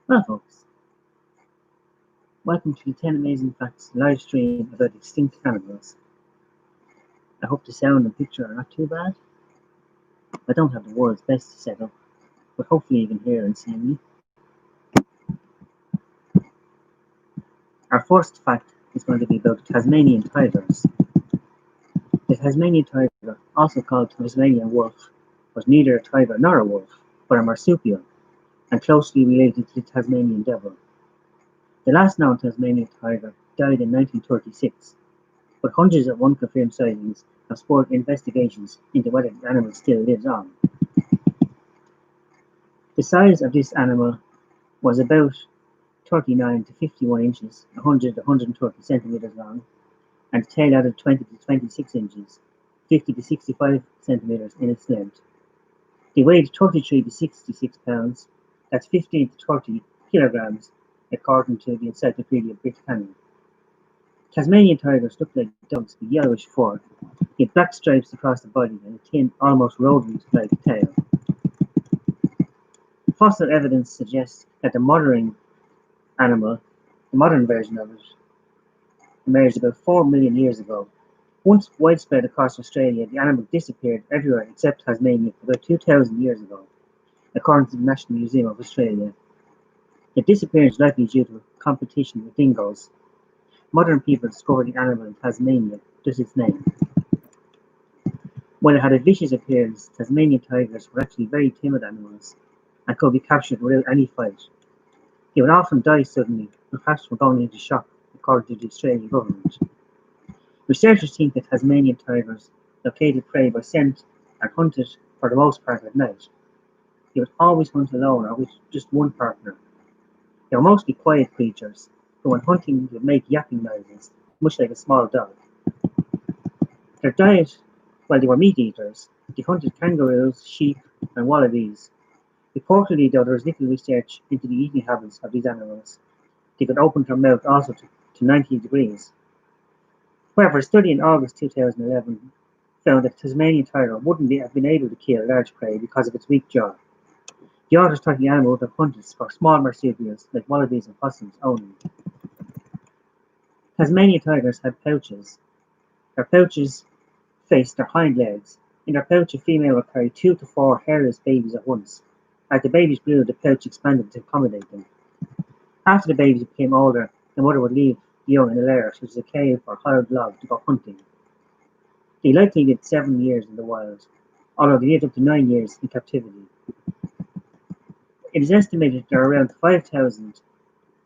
Well, folks, welcome to the 10 Amazing Facts live stream about extinct animals. I hope the sound and picture are not too bad. I don't have the world's best setup, but hopefully you can hear and see me. Our first fact is going to be about Tasmanian tigers. The Tasmanian tiger, also called Tasmanian wolf, was neither a tiger nor a wolf, but a marsupial, and closely related to the Tasmanian devil. The last known Tasmanian tiger died in 1936, but hundreds of unconfirmed sightings have spurred investigations into whether the animal still lives on. The size of this animal was about 39 to 51 inches, 100 to 130 centimeters long, and the tail added 20 to 26 inches, 50 to 65 centimeters in its length. They weighed 33 to 66 pounds, that's 15 to 30 kilograms, according to the Encyclopedia Britannica. Tasmanian tigers look like dogs with yellowish fur, with black stripes across the body and a thin, almost rodent-like tail. Fossil evidence suggests that the modern animal, the modern version of it, emerged about 4 million years ago. Once widespread across Australia, the animal disappeared everywhere except Tasmania about 2,000 years ago, according to the National Museum of Australia. The disappearance is likely due to competition with dingoes. Modern people discovered the animal in Tasmania, thus its name. While it had a vicious appearance, Tasmanian tigers were actually very timid animals and could be captured without any fight. They would often die suddenly, perhaps from going into shock, according to the Australian government. Researchers think that Tasmanian tigers located prey by scent and hunted for the most part at night. They would always hunt alone or with just one partner. They were mostly quiet creatures, but when hunting they would make yapping noises, much like a small dog. Their diet, while they were meat eaters, they hunted kangaroos, sheep, and wallabies. Reportedly, though, there is little research into the eating habits of these animals. They could open their mouth also to 90 degrees. However, a study in August 2011 found that the Tasmanian tiger wouldn't have been able to kill large prey because of its weak jaw. The authors thought the animal would have hunted for small marsupials like wallabies and possums only. Tasmanian tigers have pouches. Their pouches face their hind legs. In their pouch, a female will carry 2 to 4 hairless babies at once. As the babies grew, the pouch expanded to accommodate them. After the babies became older, the mother would leave the young in a lair, such as a cave or hollowed log, to go hunting. They likely lived 7 years in the wild, although they lived up to 9 years in captivity. It is estimated there are around 5,000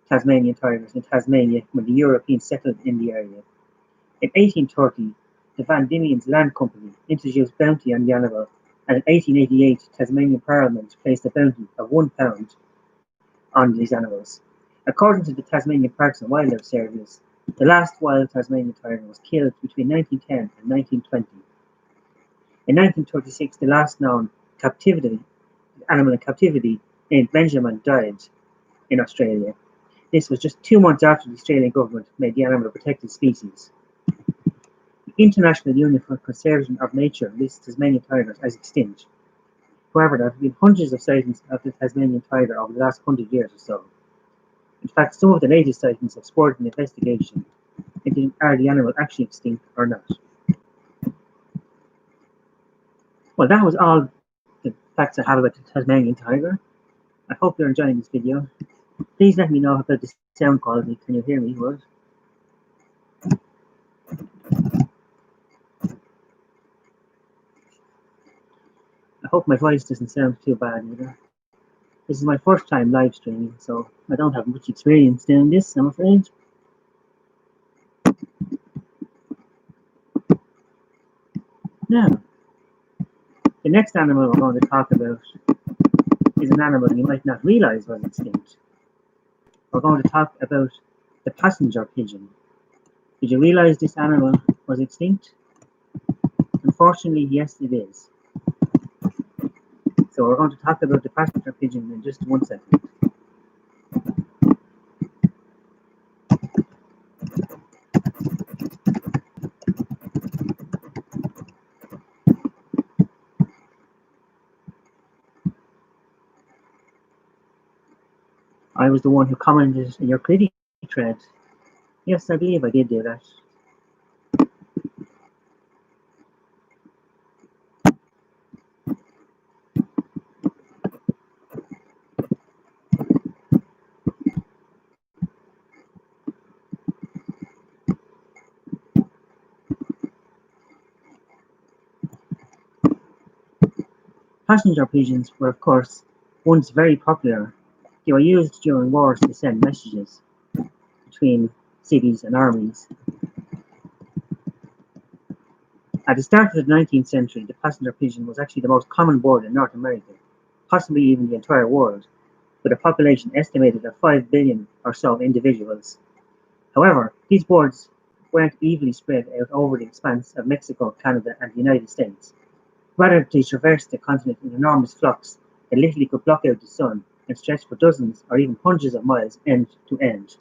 Tasmanian tigers in Tasmania when the Europeans settled in the area. In 1830, the Van Diemen's Land Company introduced bounty on the animal, and in 1888 Tasmanian Parliament placed a bounty of £1 on these animals. According to the Tasmanian Parks and Wildlife Service, the last wild Tasmanian tiger was killed between 1910 and 1920. In 1936, the last known animal in captivity named Benjamin died in Australia. This was just 2 months after the Australian government made the animal a protected species. The International Union for Conservation of Nature lists Tasmanian tigers as extinct. However, there have been hundreds of sightings of the Tasmanian tiger over the last 100 years or so. In fact, some of the latest sightings have spurred an investigation into are the animal actually extinct or not. Well, that was all the facts I have about the Tasmanian tiger. I hope you're enjoying this video. Please let me know about the sound quality. Can you hear me? What? I hope my voice doesn't sound too bad either. This is my first time live streaming, so I don't have much experience doing this, I'm afraid. Now, the next animal we're going to talk about is an animal you might not realize was extinct. We're going to talk about the passenger pigeon. Did you realize this animal was extinct? Unfortunately, yes, it is. So we're going to talk about the passenger pigeon in just 1 second. I was the one who commented in your critic thread. Yes, I believe I did do that. Passenger pigeons were, of course, once very popular. They were used during wars to send messages between cities and armies. At the start of the 19th century, the passenger pigeon was actually the most common bird in North America, possibly even the entire world, with a population estimated at 5 billion or so individuals. However, these birds weren't evenly spread out over the expanse of Mexico, Canada, and the United States. Rather, they traversed the continent in enormous flocks that literally could block out the sun and stretch for dozens or even hundreds of miles end to end.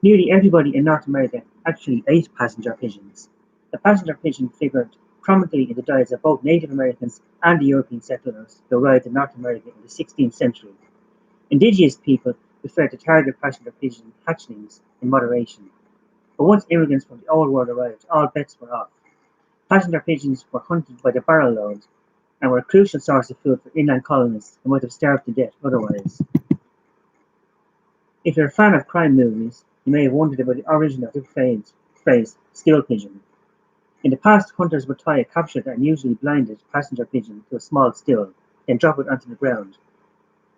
Nearly everybody in North America actually ate passenger pigeons. The passenger pigeon figured prominently in the diets of both Native Americans and the European settlers who arrived in North America in the 16th century. Indigenous people preferred to target passenger pigeon hatchlings in moderation, but once immigrants from the Old World arrived, all bets were off. Passenger pigeons were hunted by the barrel load and were a crucial source of food for inland colonists who might have starved to death otherwise. If you're a fan of crime movies, you may have wondered about the origin of the phrase "stool pigeon". In the past, hunters would tie a captured and usually blinded passenger pigeon to a small stool, then drop it onto the ground.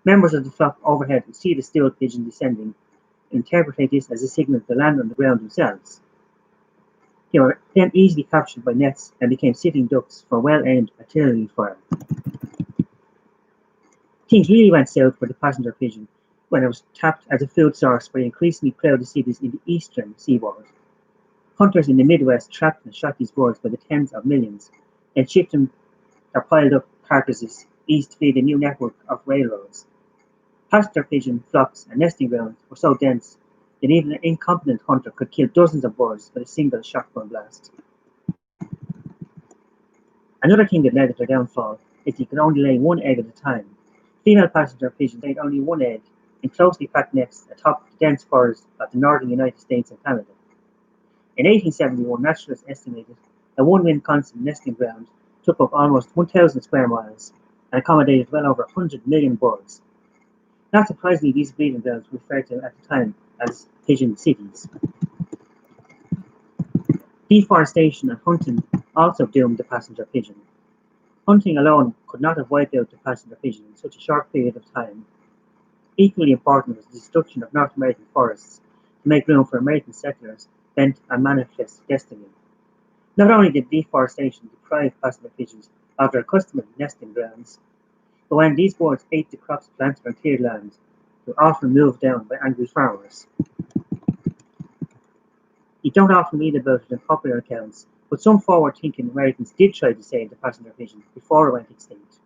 Members of the flock overhead would see the stool pigeon descending and interpret this as a signal to land on the ground themselves. They were then easily captured by nets and became sitting ducks for well-aimed artillery fire. Things really went south for the passenger pigeon when it was tapped as a food source for increasingly crowded cities in the eastern seaboard. Hunters in the Midwest trapped and shot these birds by the tens of millions, and shipped them their piled up carcasses east to feed a new network of railroads. Passenger pigeon flocks and nesting grounds were so dense that even an incompetent hunter could kill dozens of birds with a single shotgun blast. Another thing that led to their downfall is they could only lay one egg at a time. Female passenger pigeons laid only one egg in closely packed nests atop the dense forests of the northern United States and Canada. In 1871, naturalists estimated that one Wisconsin nesting ground took up almost 1,000 square miles and accommodated well over 100 million birds. Not surprisingly, these breeding grounds were referred to at the time as pigeon cities. Deforestation and hunting also doomed the passenger pigeon. Hunting alone could not have wiped out the passenger pigeon in such a short period of time. Equally important was the destruction of North American forests to make room for American settlers bent on manifest destiny. Not only did deforestation deprive passenger pigeons of their accustomed nesting grounds, but when these birds ate the crops planted on cleared land, they were often moved down by angry farmers. You don't often read about it in popular accounts, but some forward-thinking Americans did try to save the passenger pigeon before it went extinct.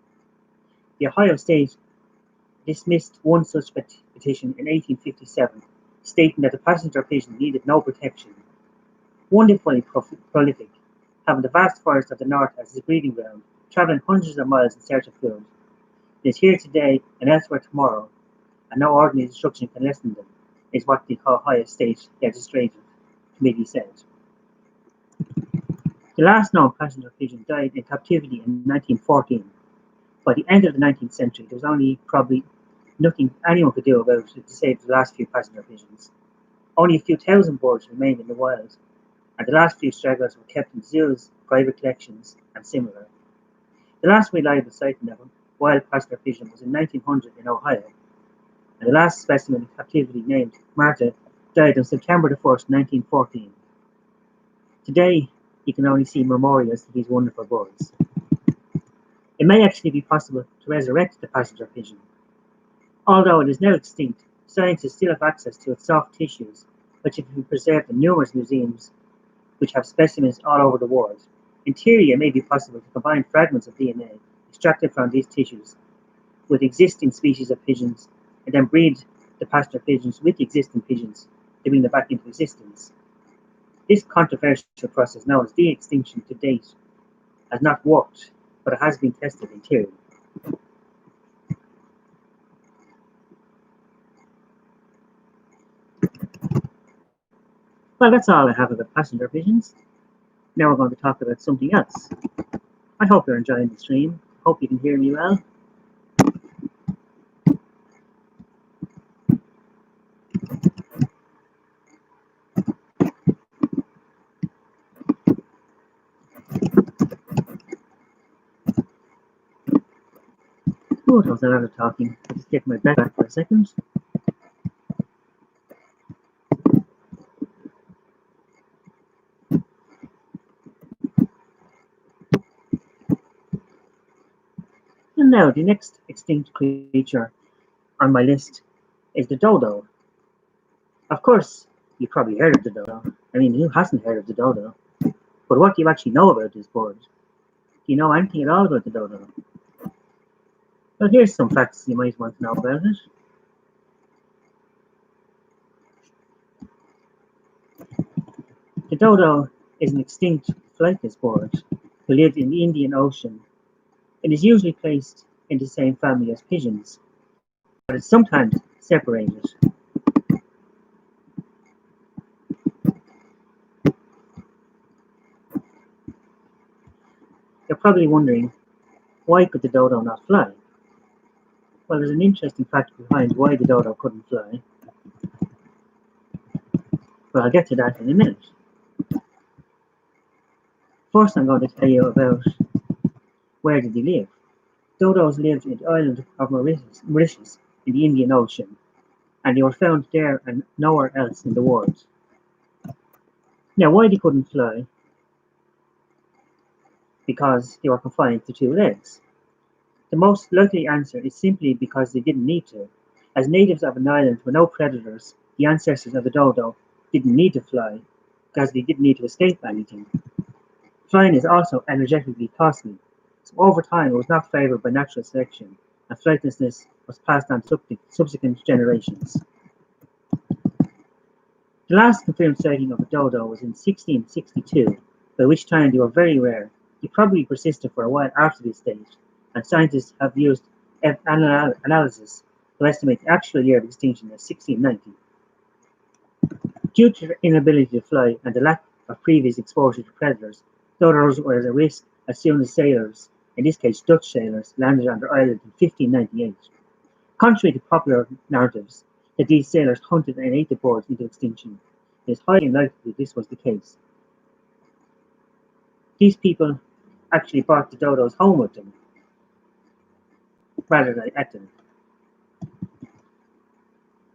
The Ohio State dismissed one such petition in 1857, stating that the passenger pigeon needed no protection. Wonderfully prolific, having the vast forest of the north as its breeding ground, travelling hundreds of miles in search of food. It is here today and elsewhere tomorrow, and no ordinary destruction can lessen them, is what the Ohio State Legislative Committee said. The last known passenger pigeon died in captivity in 1914. By the end of the 19th century, there was only probably nothing anyone could do about it to save the last few passenger pigeons. Only a few thousand birds remained in the wild, and the last few stragglers were kept in zoos, private collections, and similar. The last reliable sighting of a wild passenger pigeon was in 1900 in Ohio, and the last specimen in captivity, named Martha, died on September 1st, 1914. Today, you can only see memorials to these wonderful birds. It may actually be possible to resurrect the passenger pigeon. Although it is now extinct, scientists still have access to its soft tissues, which have been preserved in numerous museums which have specimens all over the world. In theory, it may be possible to combine fragments of DNA extracted from these tissues with existing species of pigeons and then breed the passenger pigeons with existing pigeons to bring them back into existence. This controversial process, known as de-extinction to date, has not worked, but it has been tested in theory. Well, that's all I have about passenger pigeons. Now we're going to talk about something else. I hope you're enjoying the stream. Hope you can hear me well. Oh, that was a lot of talking. I'll just get my breath back for a second. And now, the next extinct creature on my list is the dodo. Of course, you probably heard of the dodo. I mean, who hasn't heard of the dodo? But what do you actually know about this bird? Do you know anything at all about the dodo? Well, here's some facts you might want to know about it. The dodo is an extinct flightless bird who lived in the Indian Ocean. It is usually placed in the same family as pigeons, but it's sometimes separated. You're probably wondering, why could the dodo not fly? Well, there's an interesting fact behind why the dodo couldn't fly, but I'll get to that in a minute. First, I'm going to tell you about where did they live. Dodos lived in the island of Mauritius in the Indian Ocean, and they were found there and nowhere else in the world. Now, why they couldn't fly? Because they were confined to two legs. The most likely answer is simply because they didn't need to. As natives of an island with no predators, the ancestors of the dodo didn't need to fly because they didn't need to escape anything. Flying is also energetically costly, so over time it was not favoured by natural selection, and flightlessness was passed on to subsequent generations. The last confirmed sighting of a dodo was in 1662, by which time they were very rare. They probably persisted for a while after this date, and scientists have used analysis to estimate the actual year of extinction as 1690. Due to their inability to fly and the lack of previous exposure to predators, dodos were at a risk as soon as sailors, in this case Dutch sailors, landed on their island in 1598. Contrary to popular narratives that these sailors hunted and ate the birds into extinction, it is highly unlikely this was the case. These people actually brought the dodos home with them, rather than ate them.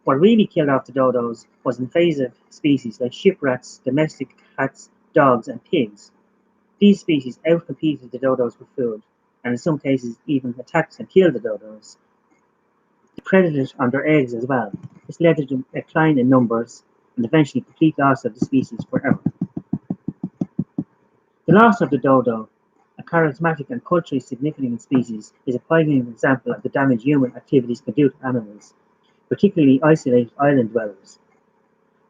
What really killed off the dodos was invasive species like shiprats, domestic cats, dogs, and pigs. These species outcompeted the dodos for food, and in some cases even attacked and killed the dodos. They predated on their eggs as well. This led to a decline in numbers and eventually complete loss of the species forever. The loss of the dodo, a charismatic and culturally significant species, is a poignant example of the damage human activities can do to animals, particularly isolated island dwellers.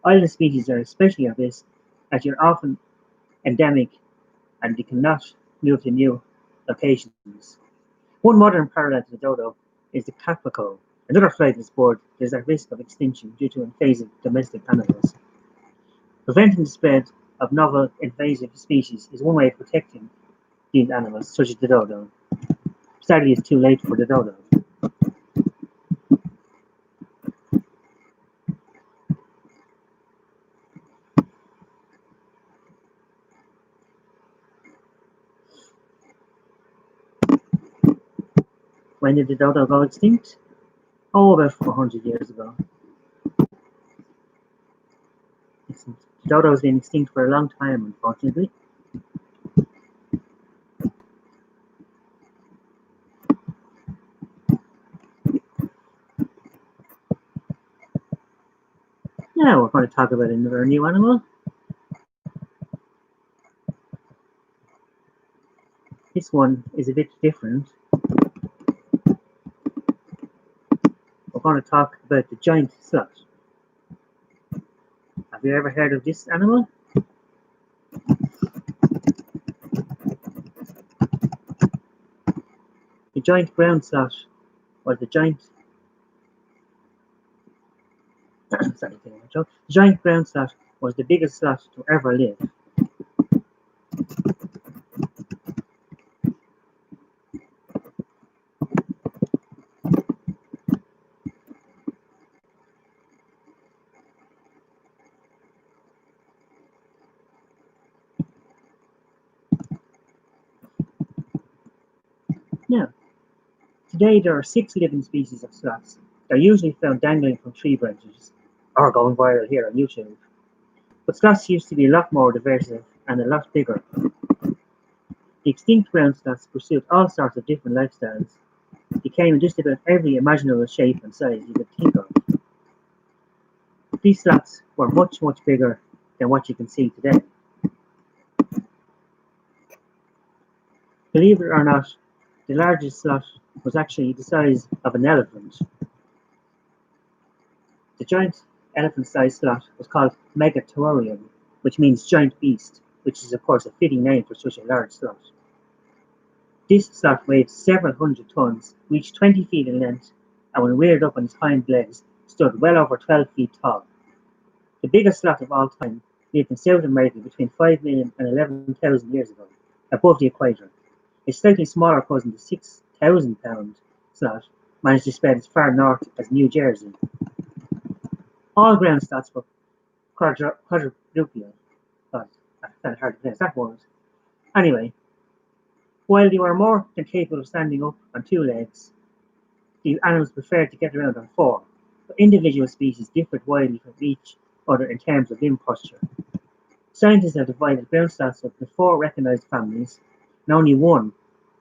Island species are especially at risk as they are often endemic and they cannot move to new locations. One modern parallel to the dodo is the kakapo, another flightless bird that is at risk of extinction due to invasive domestic animals. Preventing the spread of novel invasive species is one way of protecting these animals, such as the dodo. Sadly, it's too late for the dodo. When did the dodo go extinct? Oh, about 400 years ago. The dodo has been extinct for a long time, unfortunately. Now we're going to talk about another new animal. This one is a bit different. We're going to talk about the giant sloth. Have you ever heard of this animal? The giant ground sloth, or the giant sorry, the giant ground sloth was the biggest slot to ever live. Now, today there are 6 living species of sloths. They're usually found dangling from tree branches, or going viral here on YouTube. But sloths used to be a lot more diverse and a lot bigger. The extinct ground sloths pursued all sorts of different lifestyles. They came in just about every imaginable shape and size you could think of. These sloths were much, much bigger than what you can see today. Believe it or not, the largest sloth was actually the size of an elephant. The giant elephant-sized sloth was called Megathorium, which means giant beast, which is of course a fitting name for such a large sloth. This sloth weighed several hundred tons, reached 20 feet in length, and when reared up on its hind legs, stood well over 12 feet tall. The biggest sloth of all time lived in South America between 5 million and 11,000 years ago, above the equator. Its slightly smaller cousin, the 6,000-pound sloth, managed to spread as far north as New Jersey. All ground sloths were quadrupedal. God, I found it hard to pronounce that word. Anyway, while they were more than capable of standing up on 2 legs, the animals preferred to get around on 4. But individual species differed widely from each other in terms of limb posture. Scientists have divided ground sloths into 4 recognized families, and only one,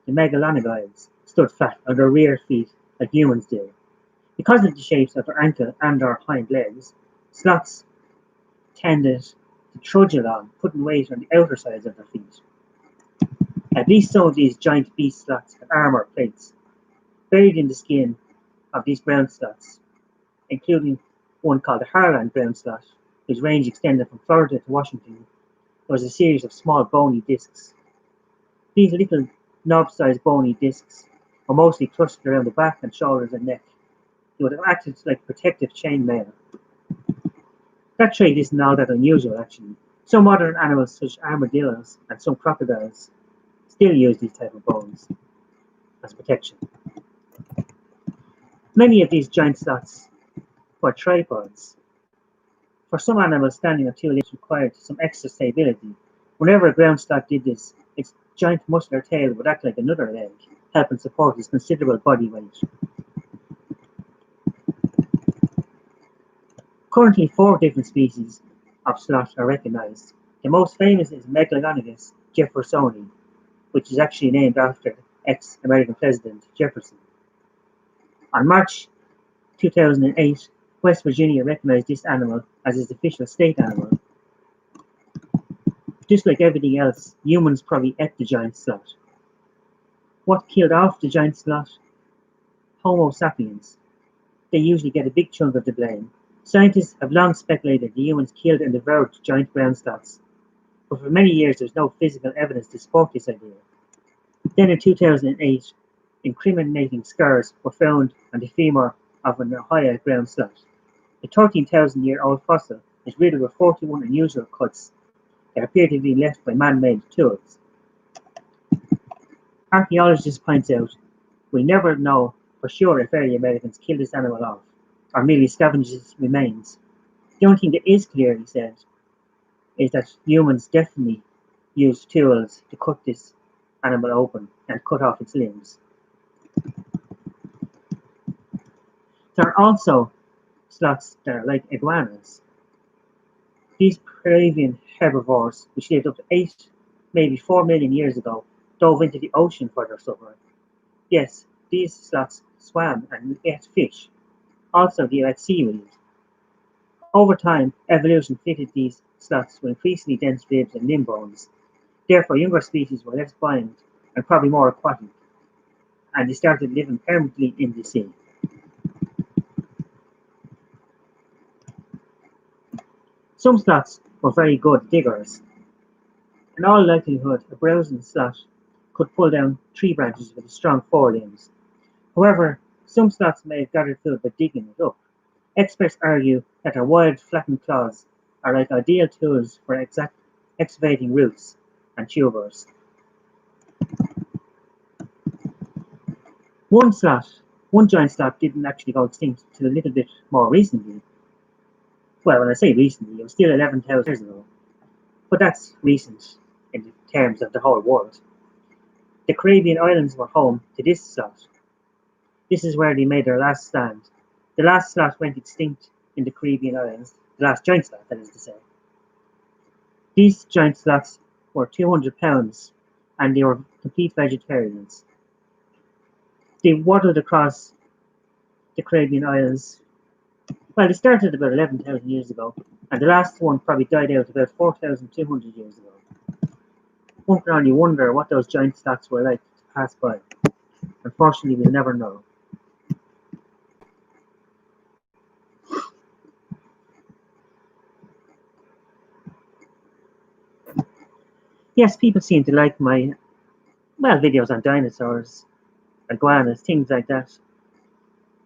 the megalonygoids, stood flat on their rear feet like humans do. Because of the shapes of their ankle and their hind legs, sloths tended to trudge along, putting weight on the outer sides of their feet. At least some of these giant beast sloths had armor plates buried in the skin of these ground sloths, including one called the Harland ground sloth, whose range extended from Florida to Washington. There was a series of small bony discs. These little knob-sized bony discs were mostly clustered around the back and shoulders and neck. They would have acted like protective chainmail. That trait isn't all that unusual, actually. Some modern animals, such as armadillos and some crocodiles, still use these type of bones as protection. Many of these giant sloths were tripods. For some animals, standing on 2 legs required some extra stability. Whenever a ground sloth did this, its giant muscular tail would act like another leg, helping support its considerable body weight. Currently, 4 different species of sloth are recognized. The most famous is Megalonygus jeffersoni, which is actually named after ex-American President Jefferson. On March 2008, West Virginia recognized this animal as its official state animal. Just like everything else, humans probably ate the giant sloth. What killed off the giant sloth? Homo sapiens. They usually get a big chunk of the blame. Scientists have long speculated the humans killed and devoured giant ground sloths, but for many years there's no physical evidence to support this idea. Then in 2008, incriminating scars were found on the femur of an Ohio ground sloth. The 13,000-year-old fossil is riddled with 41 unusual cuts that appear to be left by man-made tools. Archaeologists point out, we never know for sure if early Americans killed this animal off, or merely scavenged its remains. The only thing that is clear, he said, is that humans definitely used tools to cut this animal open and cut off its limbs. There are also sloths that are like iguanas. These Peruvian herbivores, which lived up to 8, maybe 4 million years ago, dove into the ocean for their supper. Yes, these sloths swam and ate fish. Also, they ate seaweed. Over time, evolution fitted these sloths with increasingly dense ribs and limb bones. Therefore, younger species were less buoyant and probably more aquatic, and they started living permanently in the sea. Some sloths were very good diggers. In all likelihood, a browsing sloth could pull down tree branches with strong forelimbs. However, some sloths may have gathered food by digging it up. Experts argue that their wide, flattened claws are like ideal tools for excavating roots and tubers. One slot, one giant slot didn't actually go extinct till a little bit more recently. Well, when I say recently, it was still 11,000 years ago, but that's recent in terms of the whole world. The Caribbean islands were home to this slot. This is where they made their last stand. The last slot went extinct in the Caribbean islands, the last giant slot, that is to say. These giant slots were 200 pounds and they were complete vegetarians. They waddled across the Caribbean islands. Well, they started about 11,000 years ago, and the last one probably died out about 4,200 years ago. One can only wonder what those giant slots were like to pass by. Unfortunately, we'll never know. Yes, people seem to like my, well, videos on dinosaurs, iguanas, things like that.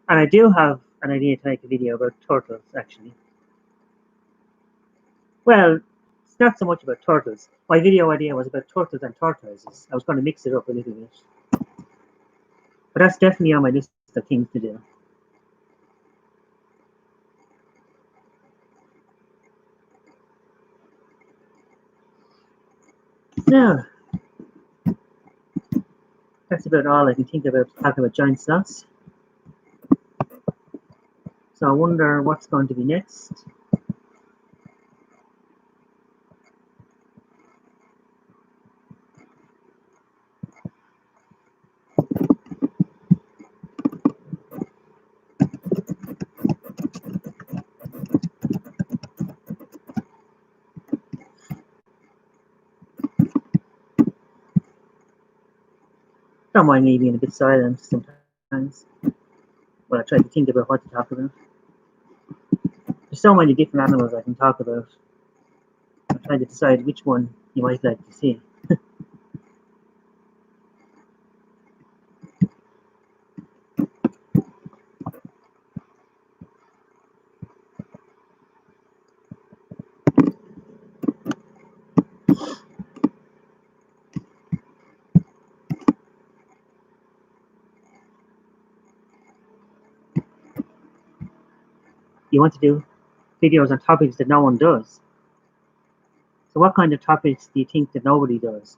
And I do have an idea to make a video about turtles, actually. Well, it's not so much about turtles. My video idea was about turtles and tortoises. I was going to mix it up a little bit. But that's definitely on my list of things to do. Now, that's about all I can think about talking about giant sloths. So I wonder what's going to be next. Don't mind me being a bit silent sometimes when I try to think about what to talk about. There's so many different animals I can talk about. I'm trying to decide which one you might like to see. You want to do videos on topics that no one does. So what kind of topics do you think that nobody does?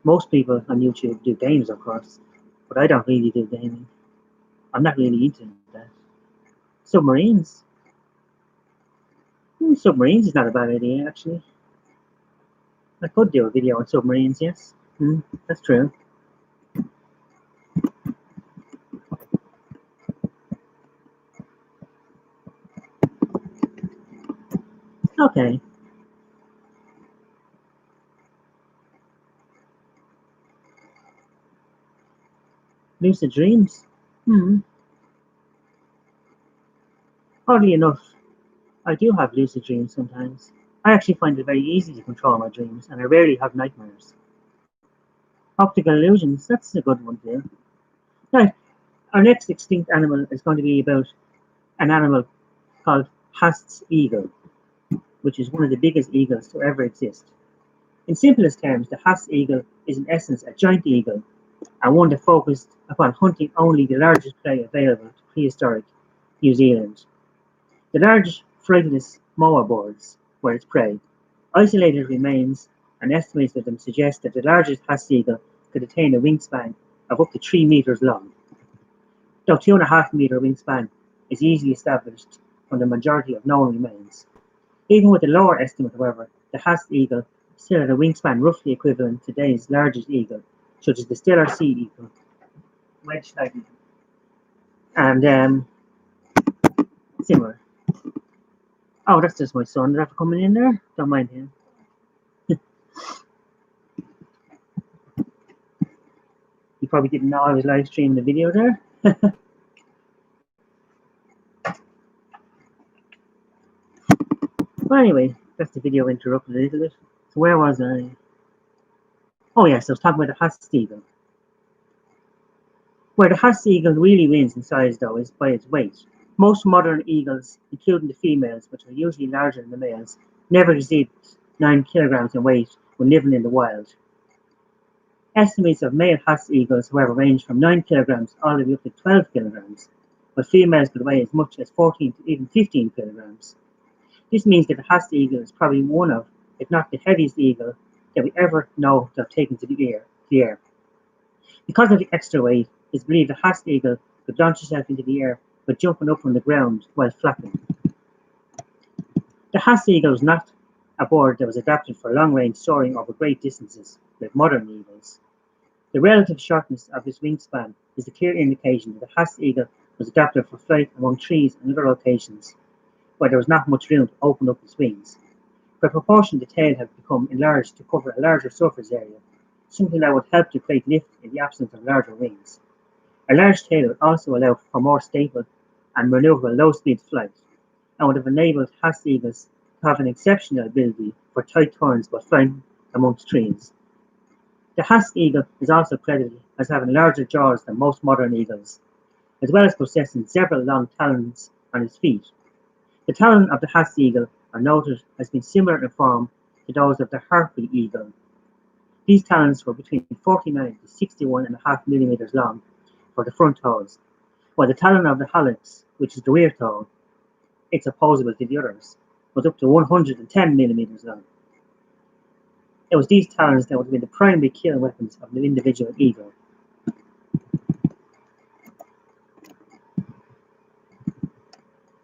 Most people on YouTube do games, of course, but I don't really do gaming. I'm not really into that. Submarines? Submarines is not a bad idea, actually. I could do a video on submarines, yes. That's true. Okay. Lucid dreams? Hmm. Oddly enough, I do have lucid dreams sometimes. I actually find it very easy to control my dreams, and I rarely have nightmares. Optical illusions, that's a good one too. Right, our next extinct animal is going to be about an animal called Haast's eagle, which is one of the biggest eagles to ever exist. In simplest terms, the Haast eagle is in essence a giant eagle, and one that focused upon hunting only the largest prey available to prehistoric New Zealand. The large fragrous moa birds were its prey. Isolated remains and estimates of them suggest that the largest Haast eagle could attain a wingspan of up to 3 meters long, though 2.5 meter wingspan is easily established from the majority of known remains. Even with a lower estimate, however, the Haast eagle still had a wingspan roughly equivalent to today's largest eagle, such as the Stellar sea eagle, wedge-tailed eagle, and similar. Oh, that's just my son that's coming in there. Don't mind him. He probably didn't know I was live streaming the video there. Well, anyway, that's the video interrupted a little bit. So where was I? Oh yes, I was talking about the Haast eagle. Where the Hass eagle really wins in size, though, is by its weight. Most modern eagles, including the females, which are usually larger than the males, never exceed 9 kilograms in weight when living in the wild. Estimates of male Hass eagles, however, range from 9 kilograms all the way up to 12 kilograms, but females could weigh as much as 14 to even 15 kilograms. This means that the Hass eagle is probably one of, if not the heaviest eagle that we ever know to have taken to the air. Because of the extra weight, it is believed the Hass eagle could launch itself into the air by jumping up from the ground while flapping. The Hass eagle was not a bird that was adapted for long-range soaring over great distances like modern eagles. The relative shortness of its wingspan is a clear indication that the Hass eagle was adapted for flight among trees and other locations where there was not much room to open up its wings. By proportion, the tail had become enlarged to cover a larger surface area, something that would help to create lift in the absence of larger wings. A large tail would also allow for more stable and maneuverable low-speed flight, and would have enabled Hass eagles to have an exceptional ability for tight turns while flying amongst trees. The Hass eagle is also credited as having larger jaws than most modern eagles, as well as possessing several long talons on its feet. The talons of the Hass eagle are noted as being similar in form to those of the harpy eagle. These talons were between 49 to 61.5 millimeters long for the front toes, while the talon of the hallux, which is the rear toe, it's opposable to the others, was up to 110 millimeters long. It was these talons that would have been the primary killing weapons of the individual eagle.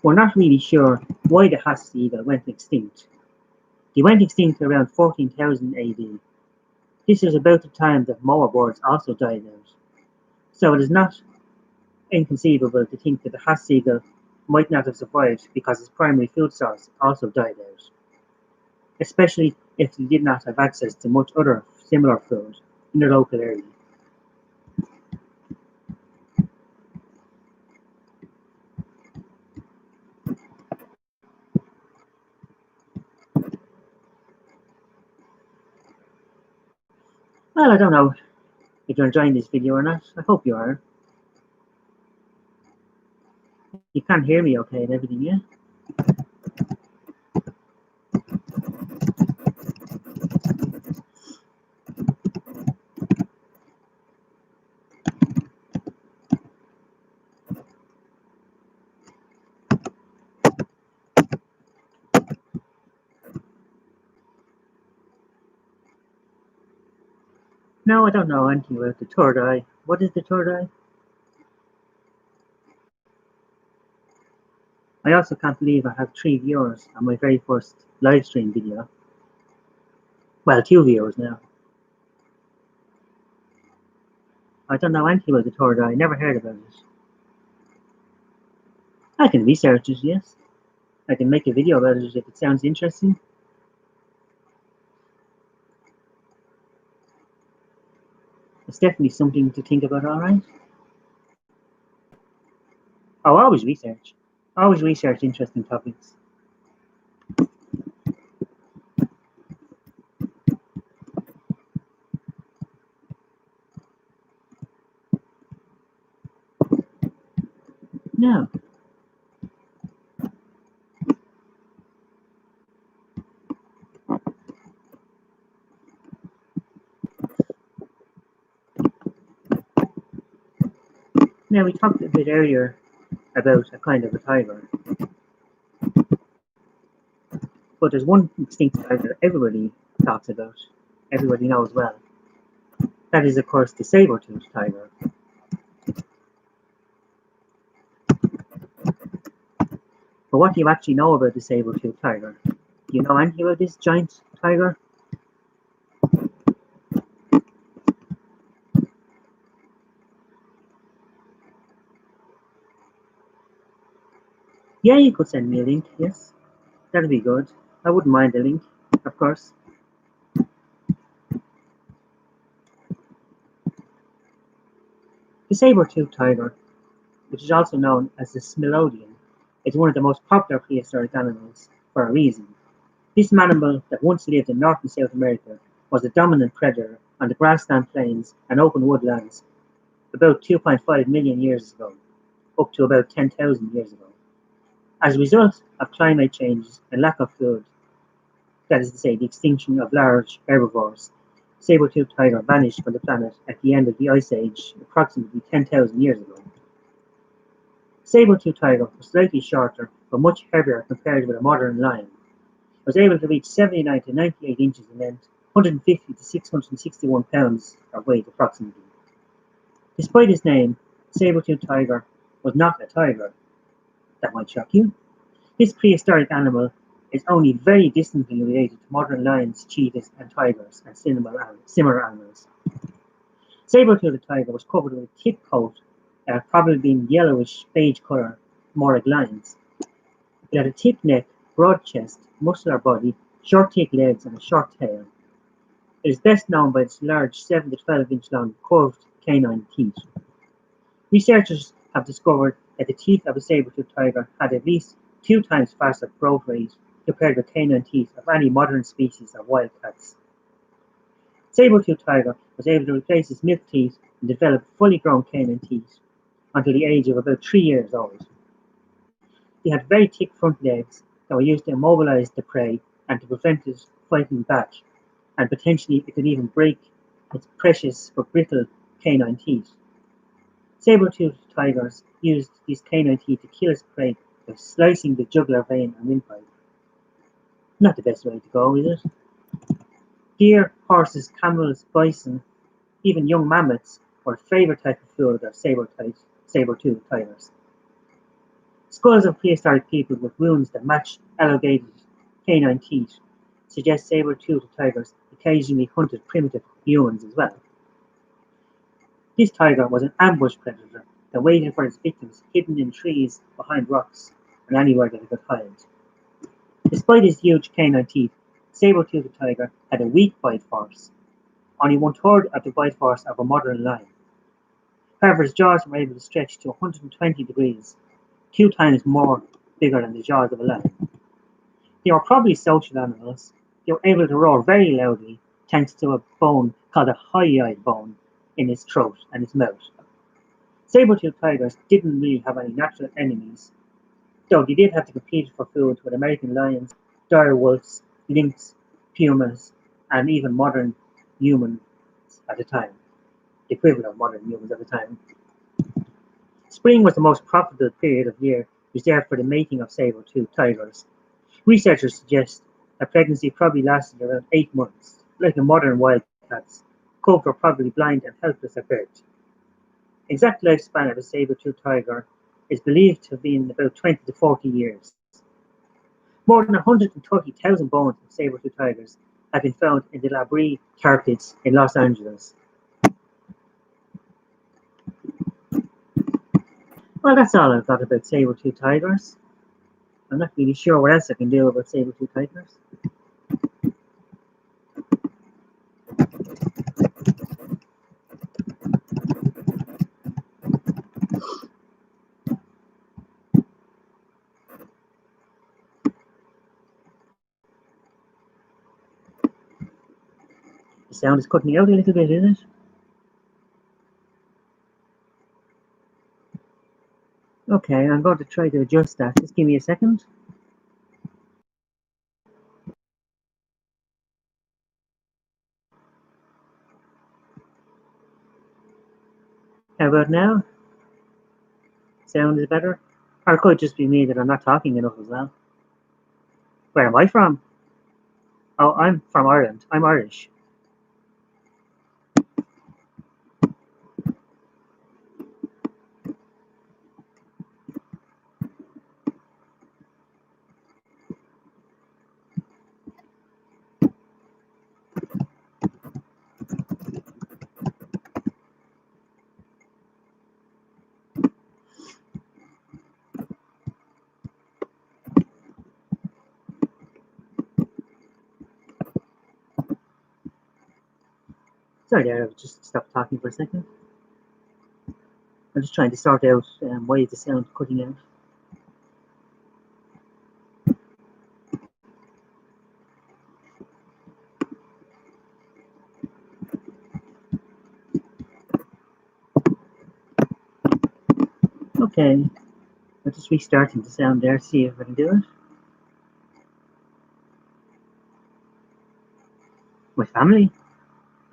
We're not really sure why the Hass eagle went extinct. They went extinct around 14,000 AD. This is about the time that moa birds also died out. So it is not inconceivable to think that the Hass eagle might not have survived because its primary food source also died out, especially if they did not have access to much other similar food in their local area. Well, I don't know if you're enjoying this video or not. I hope you are. You can hear me okay and everything, yeah? No, I don't know anything about the third eye. What is the third eye? I also can't believe I have 3 viewers on my very first live stream video. Well, 2 viewers now. I don't know anything about the third eye. Never heard about it. I can research it, yes. I can make a video about it if it sounds interesting. It's definitely something to think about, alright? Oh, always research. Always research interesting topics. Now, we talked a bit earlier about a kind of a tiger. But there's one extinct tiger everybody talks about, everybody knows well. That is, of course, the saber-toothed tiger. But what do you actually know about the saber-toothed tiger? Do you know anything about this giant tiger? Yeah, you could send me a link, yes. That'd be good. I wouldn't mind a link, of course. The saber-toothed tiger, which is also known as the Smilodion, is one of the most popular prehistoric animals for a reason. This mammal that once lived in North and South America was the dominant predator on the grassland plains and open woodlands about 2.5 million years ago, up to about 10,000 years ago. As a result of climate changes and lack of food, that is to say, the extinction of large herbivores, saber-toothed tiger vanished from the planet at the end of the Ice Age approximately 10,000 years ago. Saber-toothed tiger was slightly shorter but much heavier compared with a modern lion. It was able to reach 79 to 98 inches in length, 150 to 661 pounds of weight approximately. Despite his name, saber-toothed tiger was not a tiger. That might shock you. This prehistoric animal is only very distantly related to modern lions, cheetahs, and tigers, and similar animals. Saber-toothed tiger was covered with a thick coat, probably being yellowish beige colour, more like lions. It had a thick neck, broad chest, muscular body, short thick legs, and a short tail. It is best known by its large 7 to 12-inch long curved canine teeth. Researchers have discovered that the teeth of a saber-toothed tiger had at least 2 times faster growth rate compared with canine teeth of any modern species of wild cats. Saber-toothed tiger was able to replace its milk teeth and develop fully grown canine teeth until the age of about 3 years old. They had very thick front legs that were used to immobilize the prey and to prevent it fighting back, and potentially it could even break its precious but brittle canine teeth. Saber-toothed tigers used these canine teeth to kill its prey by slicing the jugular vein and windpipe. Not the best way to go, is it? Deer, horses, camels, bison, even young mammoths were a favorite type of food of saber-toothed tigers. Skulls of prehistoric people with wounds that matched elongated canine teeth suggest saber-toothed tigers occasionally hunted primitive humans as well. This tiger was an ambush predator that waited for its victims hidden in trees, behind rocks, and anywhere that it could hide. Despite his huge canine teeth, saber-toothed tiger had a weak bite force, only one-third of the bite force of a modern lion. However, his jaws were able to stretch to 120 degrees, 2 times more bigger than the jaws of a lion. They were probably social animals. They were able to roar very loudly thanks to a bone called a hyoid bone in his throat and his mouth. Saber-toothed tigers didn't really have any natural enemies, though they did have to compete for food with American lions, dire wolves, lynx, pumas, and even modern humans at the time, the equivalent of modern humans at the time. Spring was the most profitable period of year reserved for the mating of saber-toothed tigers. Researchers suggest that pregnancy probably lasted around 8 months. Like in modern wildcats, cubs were probably blind and helpless at birth. The exact lifespan of a saber-toothed tiger is believed to have been about 20 to 40 years. More than 130,000 bones of saber-toothed tigers have been found in the La Brea tar pits in Los Angeles. Well, that's all I've got about saber-toothed tigers. I'm not really sure what else I can do about saber-toothed tigers. The sound is cutting out a little bit, isn't it? Okay, I'm going to try to adjust that. Just give me a second. How about now? Sound is better? Or it could just be me that I'm not talking enough as well. Where am I from? Oh, I'm from Ireland. I'm Irish. Sorry there, I've just stopped talking for a second. I'm just trying to sort out why is the sound cutting out. Okay, I'm just restarting the sound there, see if I can do it. My family?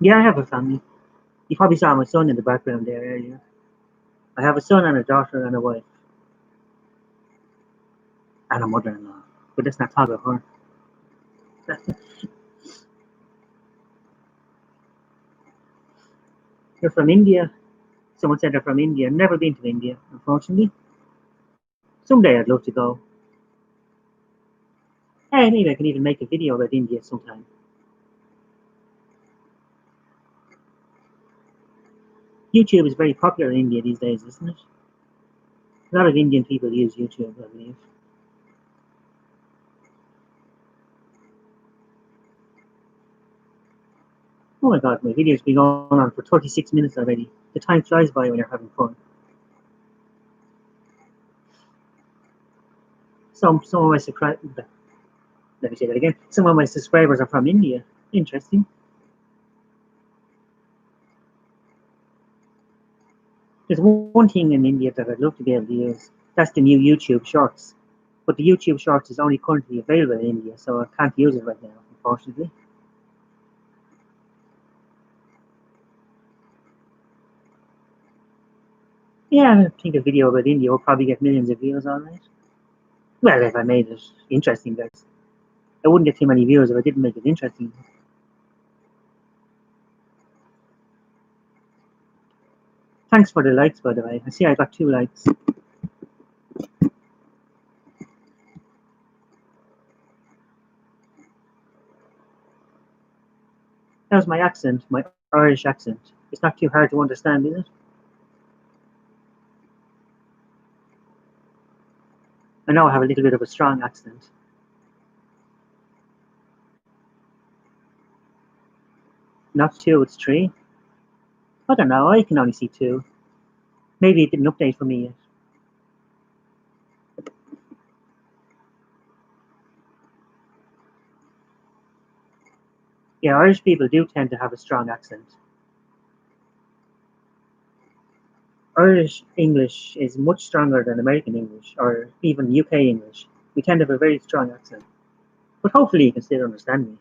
Yeah, I have a family. You probably saw my son in the background there earlier. I have a son and a daughter and a wife and a mother-in-law. But let's not talk about her. They're from India. Someone said they're from India. I've never been to India, unfortunately. Someday I'd love to go. Hey, maybe I can even make a video about India sometime. YouTube is very popular in India these days, isn't it? A lot of Indian people use YouTube, I believe. Oh my god, my video's been going on for 36 minutes already. The time flies by when you're having fun. Some of my let me say that again. Some of my subscribers are from India. Interesting. There's one thing in India that I'd love to be able to use. That's the new YouTube Shorts. But the YouTube Shorts is only currently available in India, so I can't use it right now, unfortunately. Yeah, I think a video about India will probably get millions of views on it. Well, if I made it interesting, guys. I wouldn't get too many views if I didn't make it interesting. Thanks for the likes, by the way. I see I got 2 likes. How's my accent, my Irish accent? It's not too hard to understand, is it? I know I have a little bit of a strong accent. Not 2, it's 3. I don't know, I can only see 2. Maybe it didn't update for me yet. Yeah, Irish people do tend to have a strong accent. Irish English is much stronger than American English or even UK English. We tend to have a very strong accent. But hopefully you can still understand me.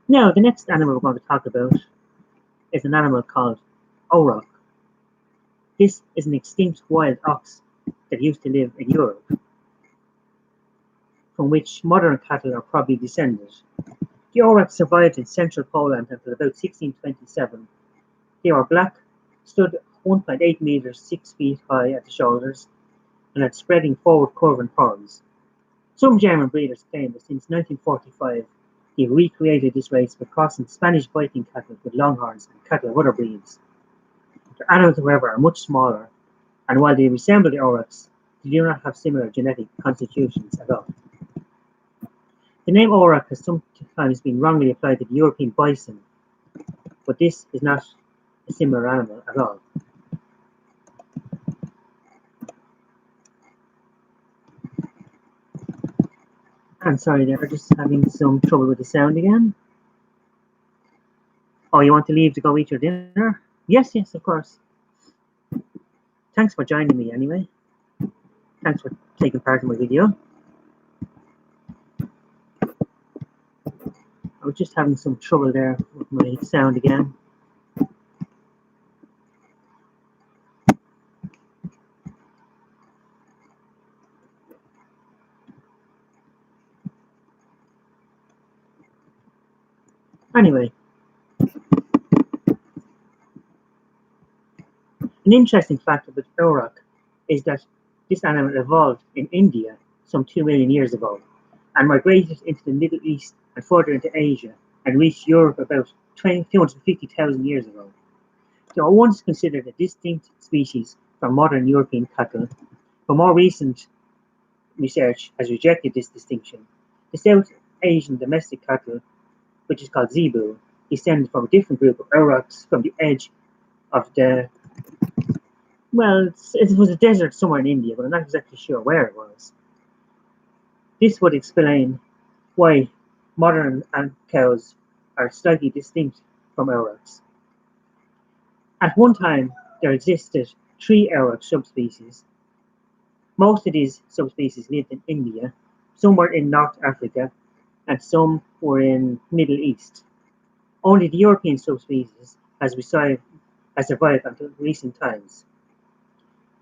Now, the next animal we're going to talk about is an animal called auroch. This is an extinct wild ox that used to live in Europe, from which modern cattle are probably descended. The aurochs survived in central Poland until about 1627. They were black, stood 1.8 meters, 6 feet high at the shoulders, and had spreading forward curving horns. Some German breeders claim that since 1945 they recreated this race by crossing Spanish Viking cattle with longhorns and cattle of other breeds. Their animals, however, are much smaller, and while they resemble the aurochs, they do not have similar genetic constitutions at all. The name auroch has sometimes been wrongly applied to the European bison, but this is not a similar animal at all. I'm sorry there, just having some trouble with the sound again. Oh, you want to leave to go eat your dinner? Yes, yes, of course. Thanks for joining me anyway. Thanks for taking part in my video. I was just having some trouble there with my sound again. Anyway, an interesting fact about auroch is that this animal evolved in India some 2 million years ago and migrated into the Middle East and further into Asia and reached Europe about 250,000 years ago. They were once considered a distinct species from modern European cattle, but more recent research has rejected this distinction. The South Asian domestic cattle, which is called zebu, descended from a different group of aurochs from the edge of the well, it was a desert somewhere in India, but I'm not exactly sure where it was. This would explain why Modern cows are slightly distinct from aurochs. At one time, there existed three auroch subspecies. Most of these subspecies lived in India, some were in North Africa, and some were in Middle East. Only the European subspecies has survived until recent times.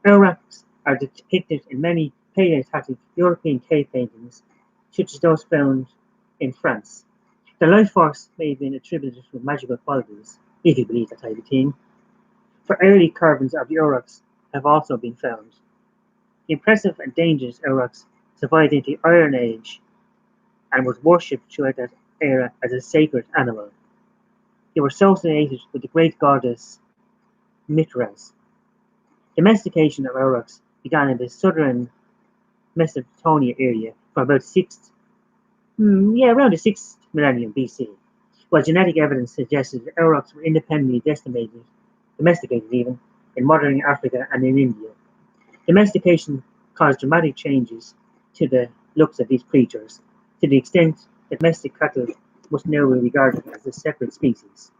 Aurochs are depicted in many Paleolithic European cave paintings, such as those found in France. Their life force may have been attributed to magical qualities, if you believe that type of thing, for early carvings of the aurochs have also been found. The impressive and dangerous aurochs survived into the Iron Age and was worshipped throughout that era as a sacred animal. They were associated with the great goddess Mithras. Domestication of aurochs began in the southern Mesopotamia area from about around the 6th millennium BC, while genetic evidence suggested that aurochs were independently domesticated even, in modern Africa and in India. Domestication caused dramatic changes to the looks of these creatures, to the extent that domestic cattle must now be regarded as a separate species.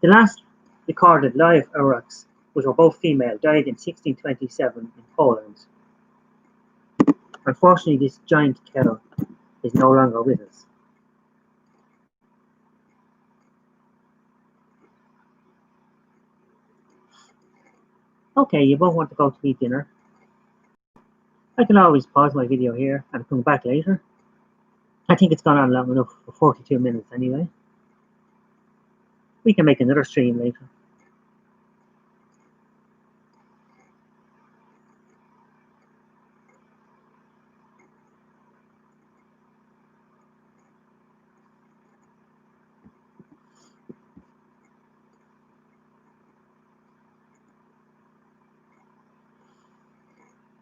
The last recorded live aurochs, which were both female, died in 1627 in Poland. Unfortunately, this giant cow is no longer with us. Okay, you both want to go to eat dinner. I can always pause my video here and come back later. I think it's gone on long enough for 42 minutes anyway. We can make another stream later.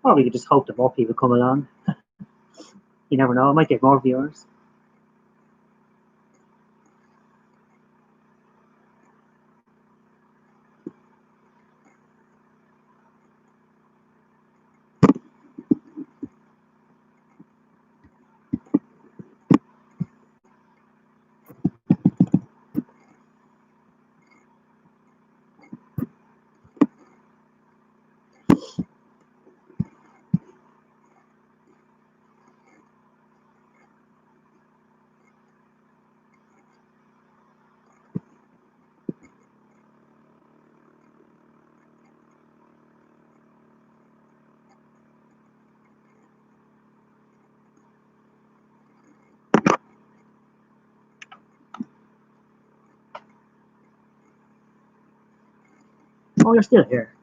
Or we could just hope that more people come along. You never know, I might get more viewers. Oh, you're still here.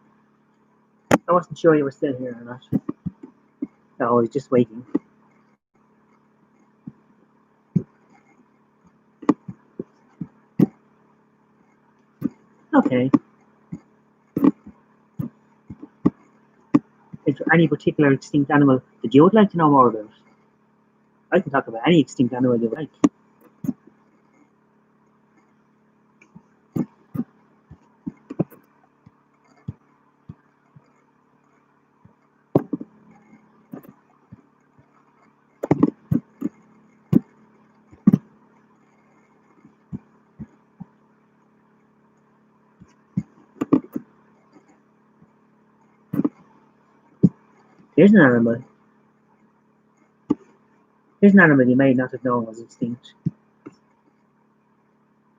I wasn't sure you were still here or not. No, I was just waiting. Okay. Is there any particular extinct animal that you would like to know more about? I can talk about any extinct animal you would like. Here's an animal. Here's an animal you may not have known was extinct.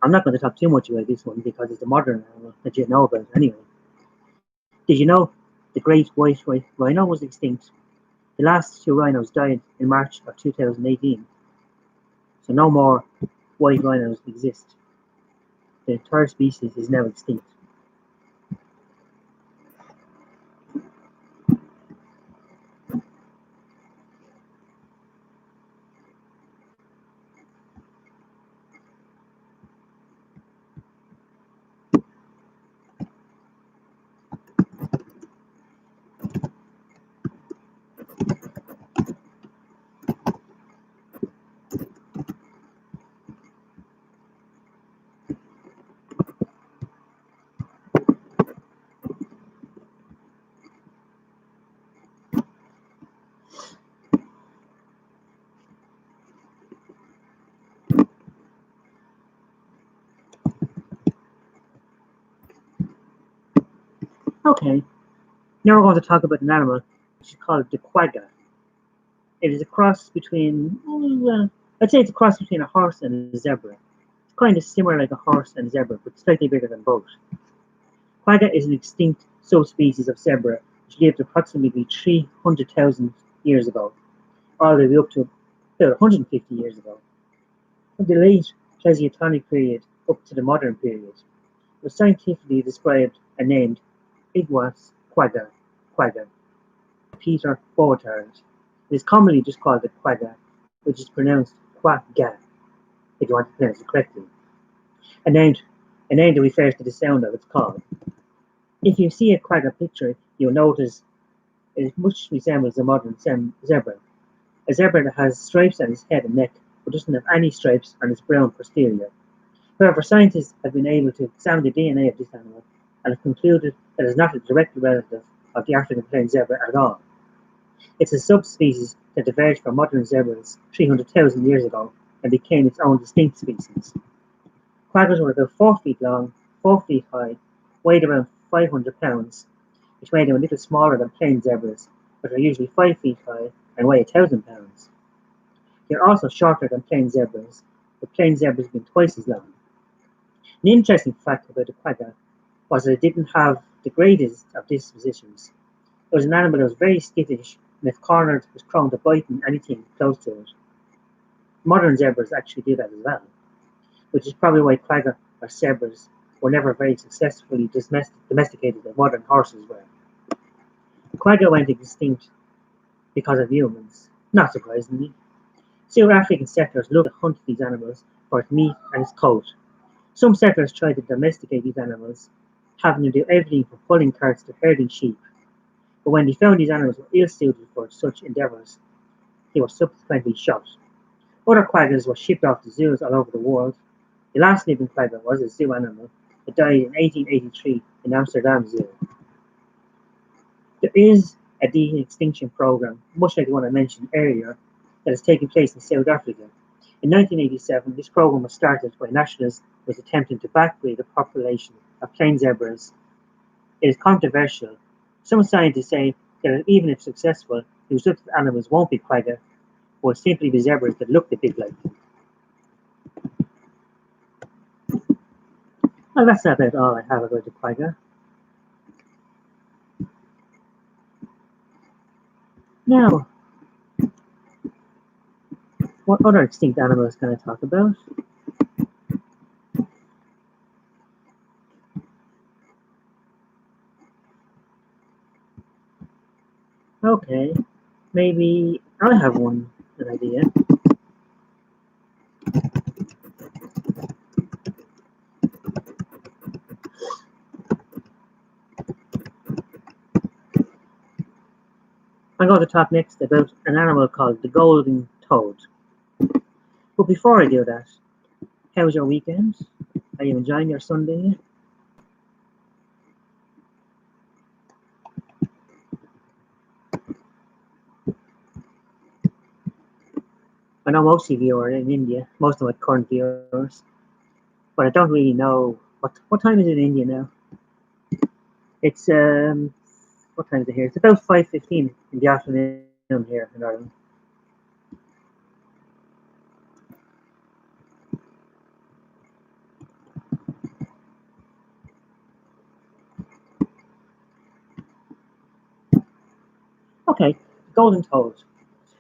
I'm not going to talk too much about this one because it's a modern animal that you know about anyway. Did you know the great white rhino was extinct? The last two rhinos died in March of 2018. So no more white rhinos exist. The entire species is now extinct. Okay, now we're going to talk about an animal which is called the quagga. It is a cross between, I'd say it's a cross between a horse and a zebra. It's kind of similar like a horse and a zebra, but slightly bigger than both. Quagga is an extinct subspecies of zebra which lived approximately 300,000 years ago, all the way up to about 150 years ago. From the late Plesiothonic period up to the modern period, it was scientifically described and named Iguas quagga, Peter Boatard. It is commonly just called the quagga, which is pronounced quagga, if you want to pronounce it correctly, a name, a name that refers to the sound of its call. If you see a quagga picture, you'll notice it much resembles a modern zebra, a zebra that has stripes on its head and neck, but doesn't have any stripes on its brown posterior. However, scientists have been able to examine the DNA of this animal and have concluded that it is not a direct relative of the African plain zebra at all. It's a subspecies that diverged from modern zebras 300,000 years ago and became its own distinct species. Quaggas were about 4 feet long, 4 feet high, weighed around 500 pounds, which made them a little smaller than plain zebras, but are usually 5 feet high and weigh 1,000 pounds. They are also shorter than plain zebras, with plain zebras being twice as long. An interesting fact about the quagga was that it didn't have the greatest of dispositions. It was an animal that was very skittish, and if cornered, was prone to biting anything close to it. Modern zebras actually do that as well, which is probably why quagga or zebras were never very successfully domesticated as modern horses were. Quagga went extinct because of humans, not surprisingly. South African settlers loved to hunt these animals for its meat and its coat. Some settlers tried to domesticate these animals, having them do everything from pulling carts to herding sheep, but when they found these animals were ill-suited for such endeavours, they were subsequently shot. Other quaggas were shipped off to zoos all over the world. The last living quagga was a zoo animal that died in 1883 in Amsterdam Zoo. There is a de-extinction program, much like the one I mentioned earlier, that is taking place in South Africa. In 1987, this program was started by nationalists who was attempting to backbreed the population of plain zebras. It is controversial. Some scientists say that even if successful, the resultant animals won't be quagga, but will simply be zebras that look a bit like them. Well, that's about all I have about the quagga. Now, what other extinct animals can I talk about? Okay, maybe I have an idea. I'm going to talk next about an animal called the golden toad. But before I do that, how was your weekend? Are you enjoying your Sunday? I know most of you are in India, most of my current viewers, but I don't really know what time is it in India now. It's what time is it here? It's about 5:15 in the afternoon here in Ireland. Okay, the golden toad,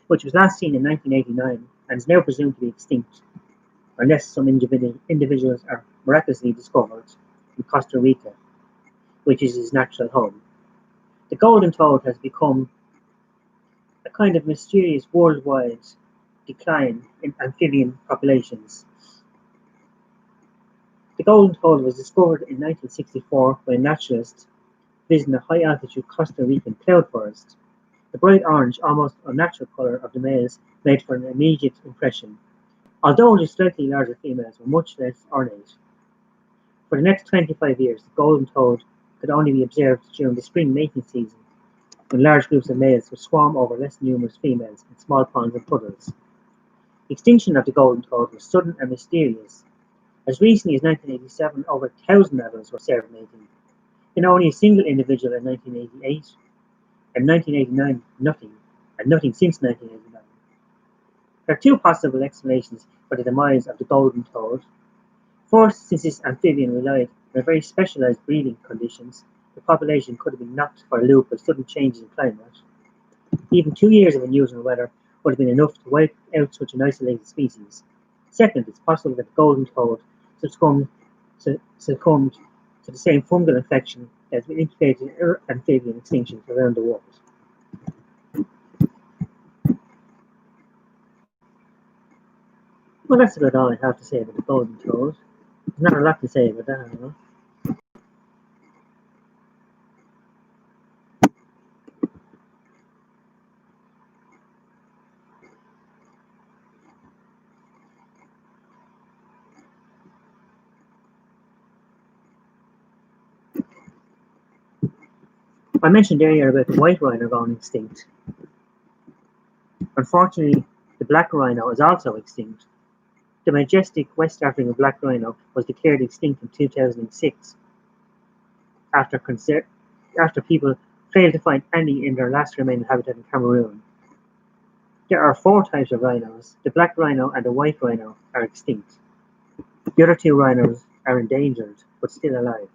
which was last seen in 1989 and is now presumed to be extinct, unless some individuals are miraculously discovered in Costa Rica, which is his natural home. The golden toad has become a kind of mysterious worldwide decline in amphibian populations. The golden toad was discovered in 1964 by a naturalist visiting a high-altitude Costa Rican cloud forest. The bright orange, almost unnatural colour of the males made for an immediate impression, although the slightly larger females were much less ornate. For the next 25 years, the golden toad could only be observed during the spring mating season, when large groups of males would swarm over less numerous females in small ponds and puddles. The extinction of the golden toad was sudden and mysterious. As recently as 1987, over 1,000 adults were observed mating. and only a single individual in 1988, and 1989 nothing, and nothing since 1989. There are two possible explanations for the demise of the golden toad. First, since this amphibian relied on very specialized breeding conditions, the population could have been knocked for a loop by sudden changes in climate. Even 2 years of unusual weather would have been enough to wipe out such an isolated species. Second, it's possible that the golden toad succumbed, succumbed to the same fungal infection that has implicated amphibian extinctions around the world. Well, that's about all I have to say about the golden toad. There's not a lot to say about that, you know. I mentioned earlier about the white rhino going extinct. Unfortunately, the black rhino is also extinct. The majestic West African black rhino was declared extinct in 2006 after, after people failed to find any in their last remaining habitat in Cameroon. There are four types of rhinos. The black rhino and the white rhino are extinct. The other two rhinos are endangered but still alive.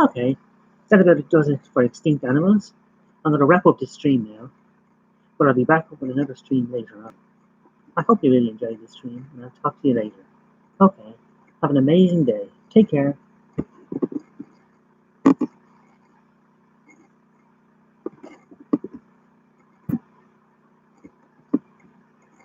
Okay, that about does it for extinct animals. I'm going to wrap up this stream now, but I'll be back up with another stream later on. I hope you really enjoyed this stream, and I'll talk to you later. Okay, have an amazing day. Take care.